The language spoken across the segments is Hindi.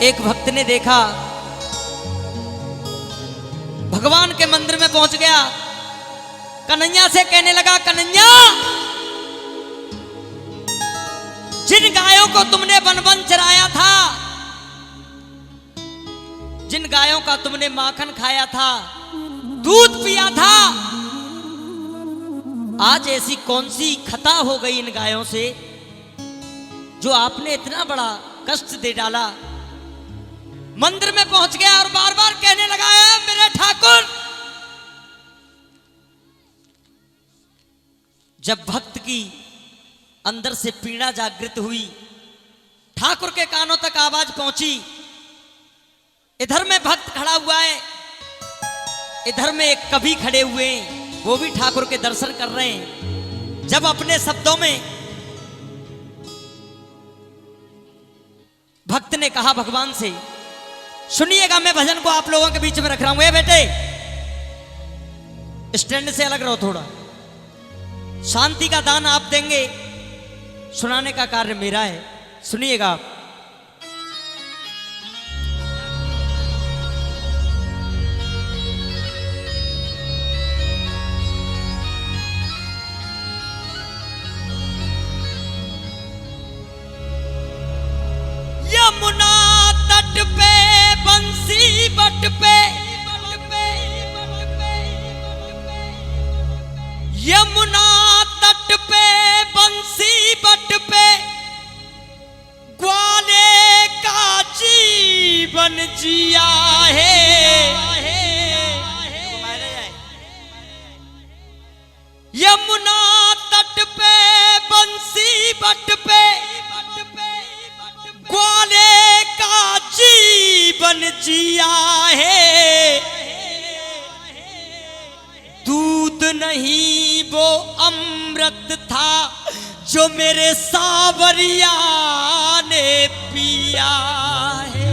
एक भक्त ने देखा, भगवान के मंदिर में पहुंच गया, कन्हैया से कहने लगा, कन्हैया जिन गायों को तुमने वन वन चराया था, जिन गायों का तुमने माखन खाया था, दूध पिया था, आज ऐसी कौन सी खता हो गई इन गायों से जो आपने इतना बड़ा कष्ट दे डाला। मंदिर में पहुंच गया और बार बार कहने लगा, है मेरे ठाकुर। जब भक्त की अंदर से पीड़ा जागृत हुई, ठाकुर के कानों तक आवाज पहुंची। इधर में भक्त खड़ा हुआ है, इधर में एक कवि खड़े हुए हैं, वो भी ठाकुर के दर्शन कर रहे हैं। जब अपने शब्दों में भक्त ने कहा भगवान से, सुनिएगा, मैं भजन को आप लोगों के बीच में रख रहा हूं। बेटे स्टैंड से अलग रहो, थोड़ा शांति का दान आप देंगे, सुनाने का कार्य मेरा है। सुनिएगा आप। यमुना तट पे बंसी बट पे, यमुना तट पे बंसी बट पे, ग्वाले का जीवन जिया है। यमुना तट पे बंसी बट पे, ग्वाले का जीवन जिया है। दूध नहीं वो अमृत था जो मेरे सावरिया ने पिया है।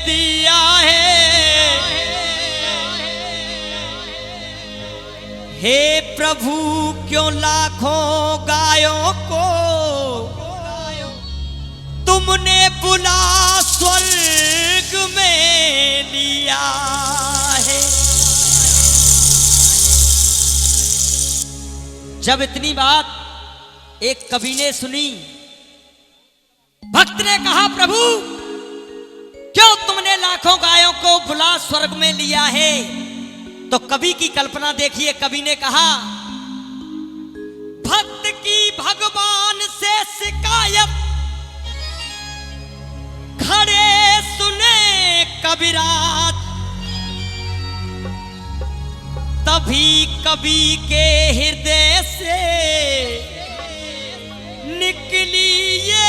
दिया है हे प्रभु, क्यों लाखों गायों को तुमने बुला स्वर्ग में लिया है। जब इतनी बात एक कवि ने सुनी, भक्त ने कहा, प्रभु क्यों तुमने लाखों गायों को बुला स्वर्ग में लिया है। तो कवि की कल्पना देखिए, कवि ने कहा, भक्त की भगवान से शिकायत खड़े सुने कविराज, तभी कवि के हृदय से निकली ये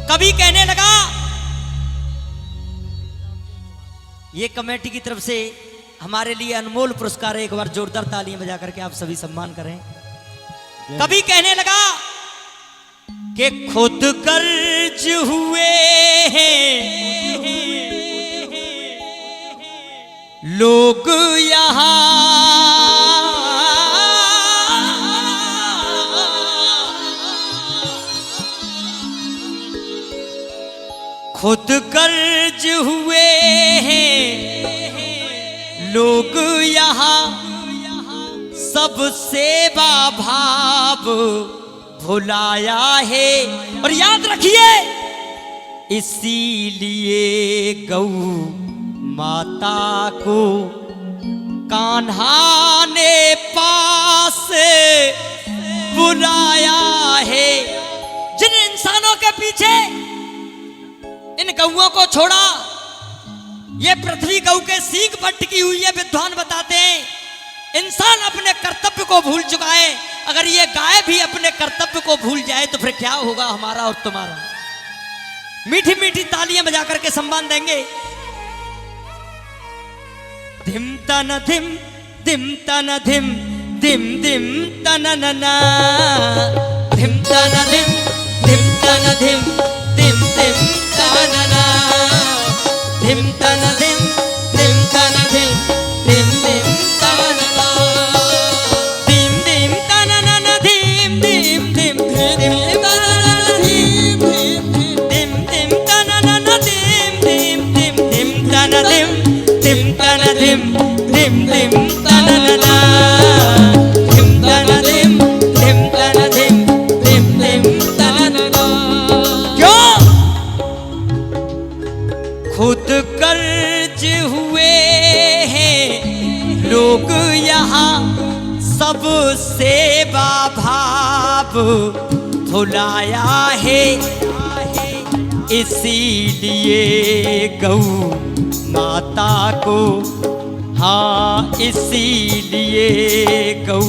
कवि कहने लगा। ये कमेटी की तरफ से हमारे लिए अनमोल पुरस्कार है, एक बार जोरदार तालियां बजा करके आप सभी सम्मान करें। कवि कहने लगा कि खुद कर्ज हुए हैं लोग यहाँ, खुद कर्ज हुए हैं लोग यहाँ, सब सेवा भाव भुलाया है। और याद रखिए, इसीलिए गौ माता को कान्हा ने पास बुलाया है। जिन इंसानों के पीछे इन गौओं को छोड़ा, ये पृथ्वी गौ के सींग पर टिकी हुई है। विद्वान बताते हैं इंसान अपने कर्तव्य को भूल चुका है। अगर ये गाय भी अपने कर्तव्य को भूल जाए तो फिर क्या होगा हमारा और तुम्हारा। मीठी मीठी तालियां बजा करके सम्मान देंगे। धिम तन धिम धिम तन धिम धिम धिम तन नना, धिम तन धिम धिम तन धिम धिम धिम तन नना, धिम तन धिम धिम तन धिम धिम धिम तन नना, धिम धिम तन नना, धिम धिम धिम धिम तन नना, धिम धिम धिम तन नना, धिम धिम धिम धिम तन धिम धिम तन धिम धिम धिम तन नना, धिम तन धिम धिम तन धिम धिम धिम तन नना। क्यों? खुद कर्ज हुए हैं लोग यहाँ, सब सेवा भाव भुलाया है। इसीलिए गौ माता को, हाँ इसीलिए गौ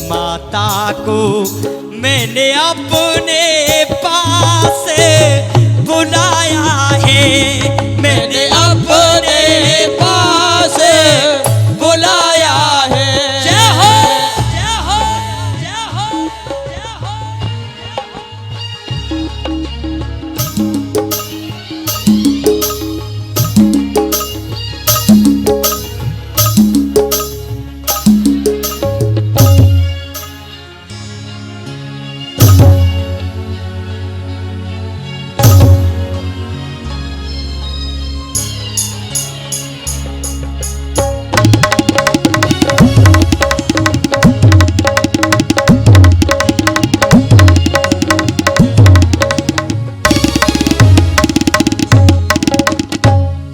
माता को मैंने अपने पास बुलाया है, मैंने अपने पास बुलाया है। जय हो जय हो जय हो जय हो।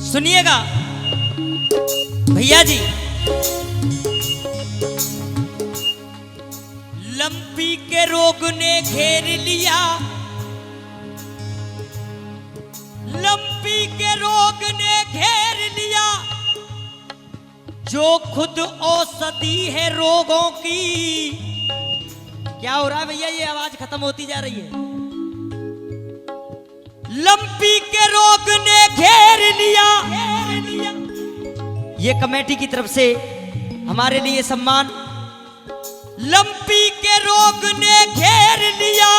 सुनिएगा भैया जी, लंपी के रोग ने घेर लिया, लंपी के रोग ने घेर लिया, जो खुद औषधि है रोगों की। क्या हो रहा है भैया? ये आवाज खत्म होती जा रही है। लंपी के रोग ने घेर लिया, ये कमेटी की तरफ से हमारे लिए सम्मान। लंपी के रोग ने घेर लिया,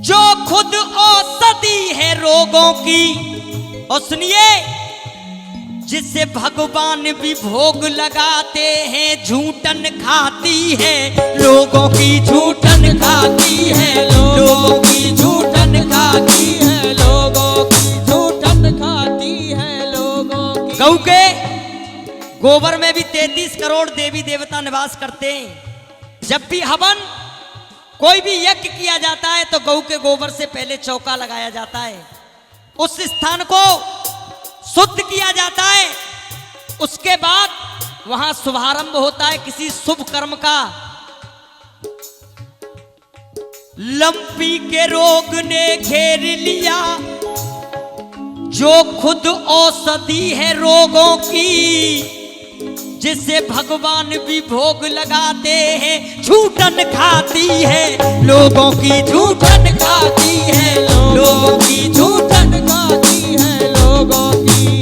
जो खुद औषधि है रोगों की। और सुनिए, जिसे भगवान भी भोग लगाते हैं, झूठन खाती है लोगों की, झूठन खाती है लोगों की, झूठन खाती है लोगों की, झूठन खाती है लोगों की। गौ के गोबर में भी 33 करोड़ देवी देवता निवास करते हैं। जब भी हवन कोई भी यज्ञ किया जाता है तो गौ के गोबर से पहले चौका लगाया जाता है, उस स्थान को शुद्ध किया जाता है। उसके बाद वहां शुभारंभ होता है किसी शुभ कर्म का। लंपी के रोग ने घेर लिया, जो खुद औषधि है रोगों की, जिसे भगवान भी भोग लगाते हैं, झूठन खाती है लोगों की, झूठन खाती है लोगों की, झूठन खाती है लोगों की।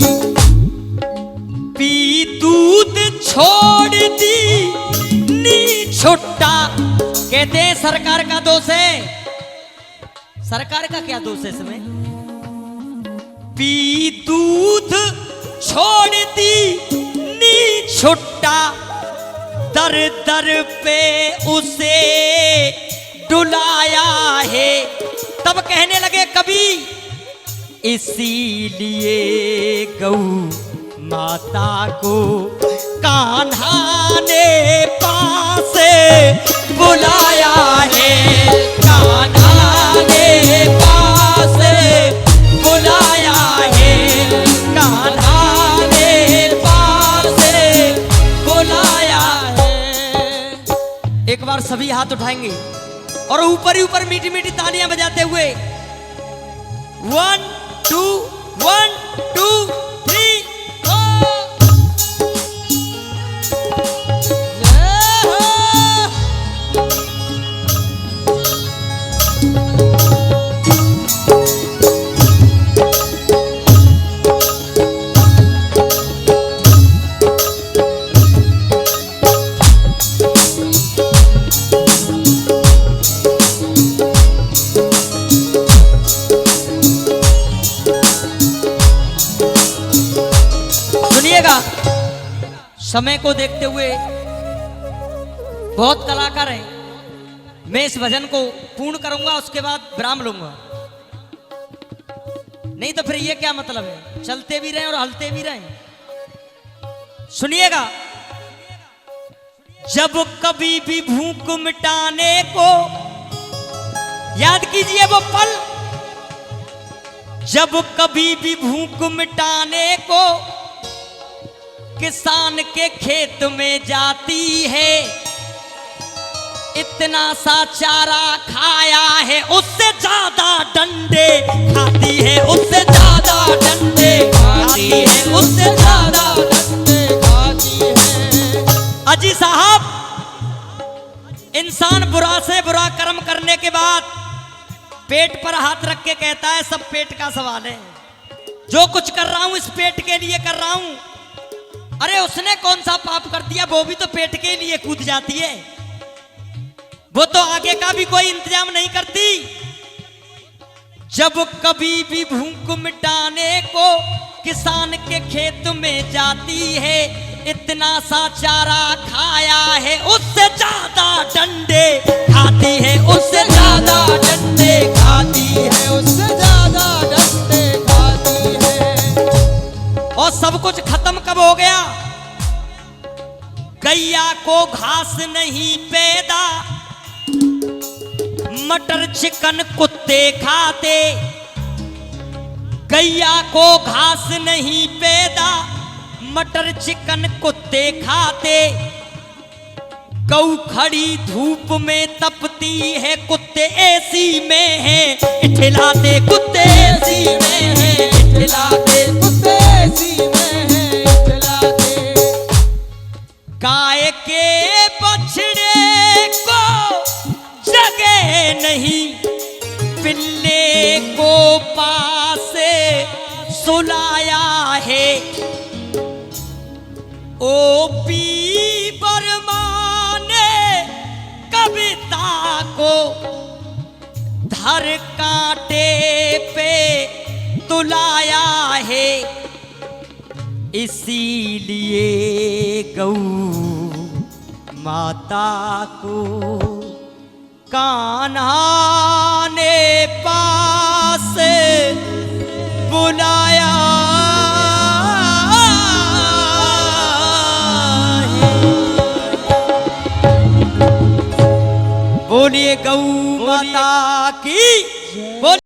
पी दूध छोड़ दी नी छुट्टा, कहते हैं सरकार का दोष है। सरकार का क्या दोष है इसमें? पी दूध छोड़ दी नी छुट्टा, दर दर पे उसे डुलाया है। तब कहने लगे कभी इसीलिए गौ माता को कान्हा ने पास बुलाया है, कान्हा ने पास बुलाया है, कान्हा ने पास बुलाया है। एक बार सभी हाथ उठाएंगे और ऊपर ही ऊपर मीठी मीठी तालियां बजाते हुए 1 2 1 2 3 समय को देखते हुए बहुत कलाकार हैं, मैं इस भजन को पूर्ण करूंगा, उसके बाद विराम लूंगा। नहीं तो फिर ये क्या मतलब है, चलते भी रहे और हलते भी रहे। सुनिएगा, जब कभी भी भूख मिटाने को याद कीजिए वो पल, जब कभी भी भूख मिटाने को किसान के खेत में जाती है, इतना सा चारा खाया है, उससे ज्यादा डंडे खाती है, उससे ज्यादा डंडे खाती है, उससे ज्यादा डंडे खाती है। अजी साहब, इंसान बुरा से बुरा कर्म करने के बाद पेट पर हाथ रख के कहता है सब पेट का सवाल है, जो कुछ कर रहा हूं इस पेट के लिए कर रहा हूं। अरे उसने कौन सा पाप कर दिया, वो भी तो पेट के लिए कूद जाती है, वो तो आगे का भी कोई इंतजाम नहीं करती। जब कभी भी भूख मिटाने को किसान के खेत में जाती है, इतना सा चारा खाया है, उससे ज्यादा डंडे खाती है, उससे ज्यादा डंडे खाती है, उससे ज्यादा डंडे खाती है। और सब कुछ खत्म कब हो गया, गैया को घास नहीं पैदा, मटर चिकन कुत्ते खाते, गैया को घास नहीं पैदा, मटर चिकन कुत्ते खाते, गौ खड़ी धूप में तपती है, कुत्ते एसी में है इठलाते, कुत्ते एसी में है इठलाते, कुत्ते एसी में है इठलाते। गाय के बछड़े को जगह नहीं, पिल्ले को पास सुलाया है, ओपी बर्मा ने कविता को धर कांटे पे तुलाया है, इसीलिए गौ माता को कान्हा ने पास बुलाया है। बोलिए गौ माता की।